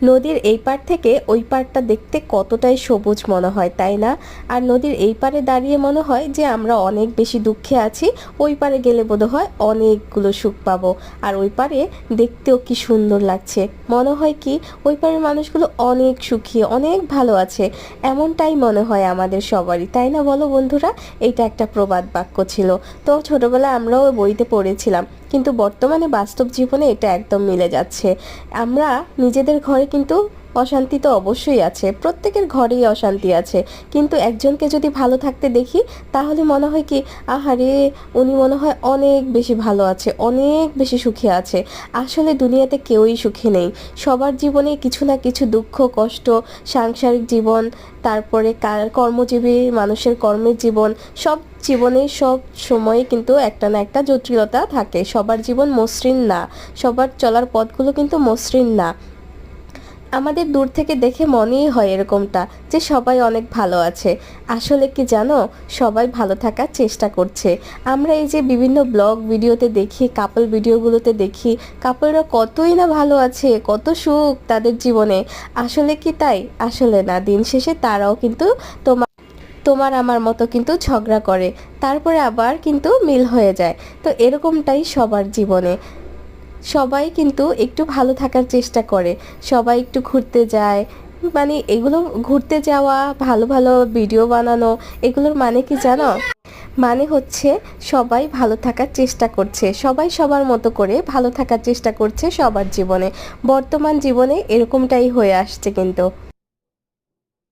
নদীর এই পার থেকে ওই পারটা দেখতে কতটাই সবুজ মনে হয়, তাই না? আর নদীর এই পারে দাঁড়িয়ে মনে হয় যে আমরা অনেক বেশি দুঃখে আছি, ওই পারে গেলে বোধহয় অনেকগুলো সুখ পাবো। আর ওই পারে দেখতেও কি সুন্দর লাগছে, মনে হয় কি ওই পারের মানুষগুলো অনেক সুখী, অনেক ভালো আছে, এমনটাই মনে হয় আমাদের সবারই, তাই না বলো বন্ধুরা? এইটা একটা প্রবাদ বাক্য ছিল। তো ছোটবেলায় আমরাও বইতে পড়েছিলাম, কিন্তু বর্তমানে বাস্তব জীবনে এটা একদম মিলে যাচ্ছে। আমরা নিজেদের ঘরে কিন্তু অশান্তি তো অবশ্যই আছে, প্রত্যেকের ঘরেই অশান্তি আছে, কিন্তু একজনকে যদি ভালো থাকতে দেখি তাহলে মনে হয় কি, আহারে উনি মনে হয় অনেক বেশি ভালো আছে, অনেক বেশি সুখী আছে। আসলে দুনিয়াতে কেউই সুখী নেই, সবার জীবনে কিছু না কিছু দুঃখ কষ্ট, সাংসারিক জীবন, তারপরে কর্মজীবী মানুষের কর্মের জীবন, সব জীবনে সব সময় কিন্তু একটা না একটা জটিলতা থাকে, সবার জীবন মসৃণ না, সবার চলার পথগুলো কিন্তু মসৃণ না। আমাদের দূর থেকে দেখে মনেই হয় এরকমটা যে সবাই অনেক ভালো আছে, আসলে কি জানো, সবাই ভালো থাকার চেষ্টা করছে। আমরা এই যে বিভিন্ন ব্লগ ভিডিওতে দেখি, কাপল ভিডিওগুলোতে দেখি, কাপলরা কতই না ভালো আছে, কত সুখ তাদের জীবনে, আসলে কি তাই? আসলে না, দিন শেষে তারাও কিন্তু তোমার তোমার আমার মতো কিন্তু ঝগড়া করে, তারপরে আবার কিন্তু মিল হয়ে যায়। তো এরকমটাই সবার জীবনে, সবাই কিন্তু একটু ভালো থাকার চেষ্টা করে, সবাই একটু ঘুরতে যায়, মানে এগুলো ঘুরতে যাওয়া, ভালো ভালো ভিডিও বানানো, এগুলোর মানে কি জানো? মানে হচ্ছে সবাই ভালো থাকার চেষ্টা করছে, সবাই সবার মতো করে ভালো থাকার চেষ্টা করছে সবার জীবনে, বর্তমান জীবনে এরকমটাই হয়ে আসছে কিন্তু।